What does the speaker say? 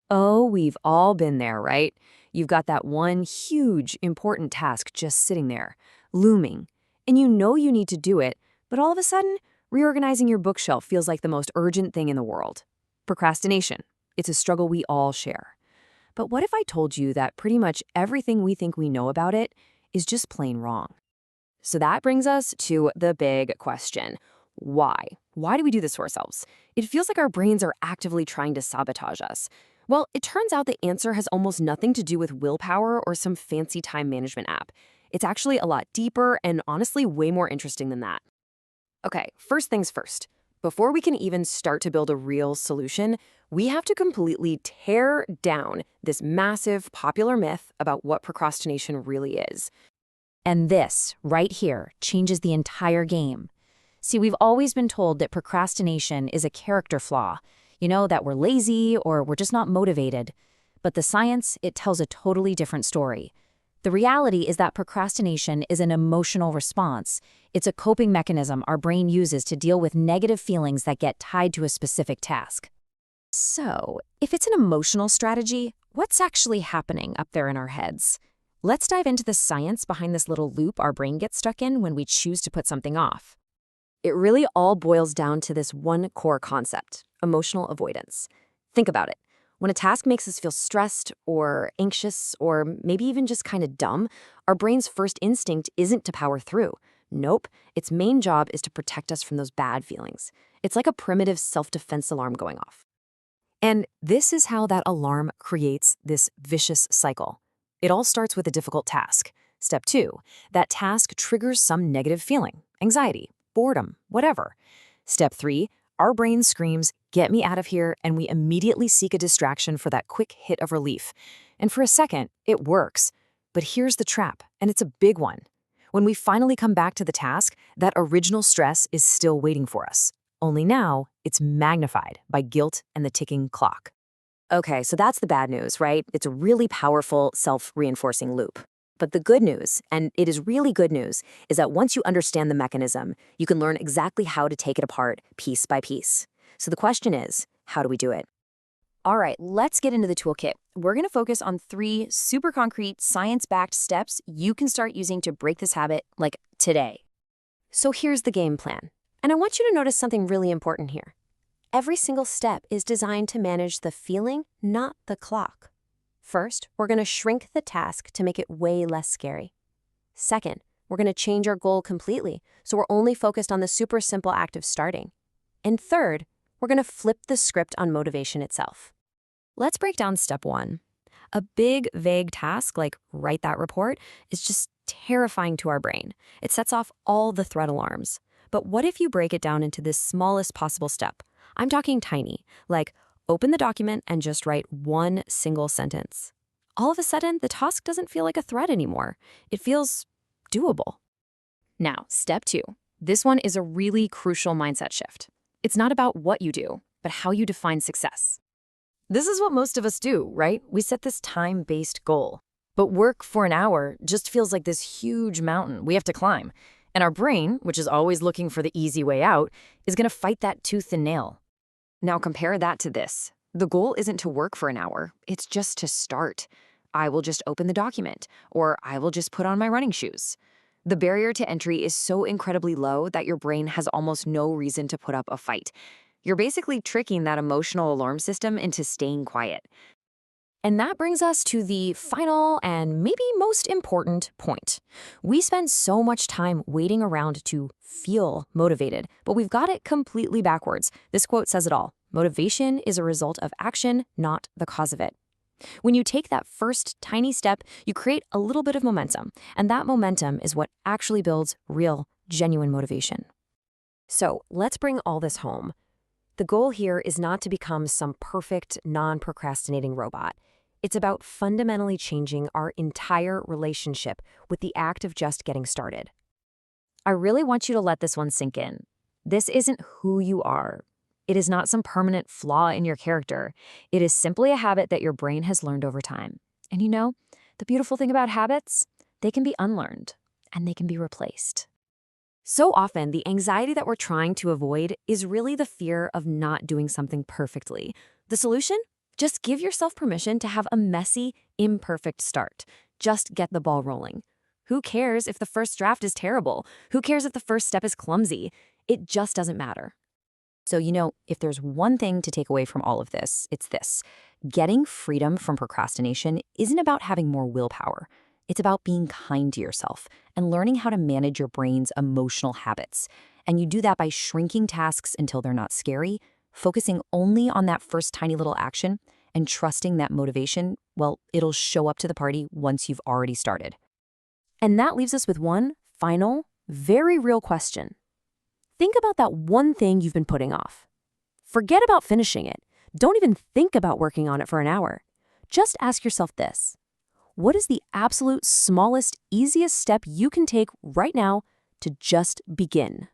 Oh, we've all been there, right? You've got that one huge, important task just sitting there, looming, and you know you need to do it, but all of a sudden, reorganizing your bookshelf feels like the most urgent thing in the world. Procrastination. It's a struggle we all share. But what if I told you that pretty much everything we think we know about it is just plain wrong? So that brings us to the big question. Why? Why do we do this to ourselves? It feels like our brains are actively trying to sabotage us. Well, it turns out the answer has almost nothing to do with willpower or some fancy time management app. It's actually a lot deeper and honestly way more interesting than that. Okay, first things first. Before we can even start to build a real solution, we have to completely tear down this massive popular myth about what procrastination really is. And this, right here, changes the entire game. See, we've always been told that procrastination is a character flaw. That we're lazy or we're just not motivated. But the science, it tells a totally different story. The reality is that procrastination is an emotional response. It's a coping mechanism our brain uses to deal with negative feelings that get tied to a specific task. So, if it's an emotional strategy, what's actually happening up there in our heads? Let's dive into the science behind this little loop our brain gets stuck in when we choose to put something off. It really all boils down to this one core concept: emotional avoidance. Think about it. When a task makes us feel stressed or anxious or maybe even just kind of dumb, our brain's first instinct isn't to power through. Nope, its main job is to protect us from those bad feelings. It's like a primitive self-defense alarm going off. And this is how that alarm creates this vicious cycle. It all starts with a difficult task. Step 2, that task triggers some negative feeling, anxiety, boredom, whatever. Step 3, our brain screams, "Get me out of here," and we immediately seek a distraction for that quick hit of relief. And for a second, it works. But here's the trap, and it's a big one. When we finally come back to the task, that original stress is still waiting for us. Only now, it's magnified by guilt and the ticking clock. Okay, so that's the bad news, right? It's a really powerful self-reinforcing loop. But the good news, and it is really good news, is that once you understand the mechanism, you can learn exactly how to take it apart piece by piece. So the question is, how do we do it? All right, let's get into the toolkit. We're going to focus on 3 super concrete, science-backed steps you can start using to break this habit, like today. So here's the game plan. And I want you to notice something really important here. Every single step is designed to manage the feeling, not the clock. First, we're going to shrink the task to make it way less scary. Second, we're going to change our goal completely, so we're only focused on the super simple act of starting. And third, we're going to flip the script on motivation itself. Let's break down step 1. A big, vague task like write that report is just terrifying to our brain. It sets off all the threat alarms. But what if you break it down into this smallest possible step? I'm talking tiny, like open the document and just write one single sentence. All of a sudden, the task doesn't feel like a threat anymore. It feels doable. Now, step 2. This one is a really crucial mindset shift. It's not about what you do, but how you define success. This is what most of us do, right? We set this time-based goal. But work for an hour just feels like this huge mountain we have to climb. And our brain, which is always looking for the easy way out, is going to fight that tooth and nail. Now compare that to this. The goal isn't to work for an hour, it's just to start. I will just open the document, or I will just put on my running shoes. The barrier to entry is so incredibly low that your brain has almost no reason to put up a fight. You're basically tricking that emotional alarm system into staying quiet. And that brings us to the final and maybe most important point. We spend so much time waiting around to feel motivated, but we've got it completely backwards. This quote says it all. Motivation is a result of action, not the cause of it. When you take that first tiny step, you create a little bit of momentum, and that momentum is what actually builds real, genuine motivation. So let's bring all this home. The goal here is not to become some perfect, non-procrastinating robot. It's about fundamentally changing our entire relationship with the act of just getting started. I really want you to let this one sink in. This isn't who you are. It is not some permanent flaw in your character. It is simply a habit that your brain has learned over time. And the beautiful thing about habits, they can be unlearned and they can be replaced. So often, the anxiety that we're trying to avoid is really the fear of not doing something perfectly. The solution? Just give yourself permission to have a messy, imperfect start. Just get the ball rolling. Who cares if the first draft is terrible? Who cares if the first step is clumsy? It just doesn't matter. So, if there's one thing to take away from all of this, it's this. Getting freedom from procrastination isn't about having more willpower. It's about being kind to yourself and learning how to manage your brain's emotional habits. And you do that by shrinking tasks until they're not scary, focusing only on that first tiny little action, and trusting that motivation, well, it'll show up to the party once you've already started. And that leaves us with one final, very real question. Think about that one thing you've been putting off. Forget about finishing it. Don't even think about working on it for an hour. Just ask yourself this. What is the absolute smallest, easiest step you can take right now to just begin?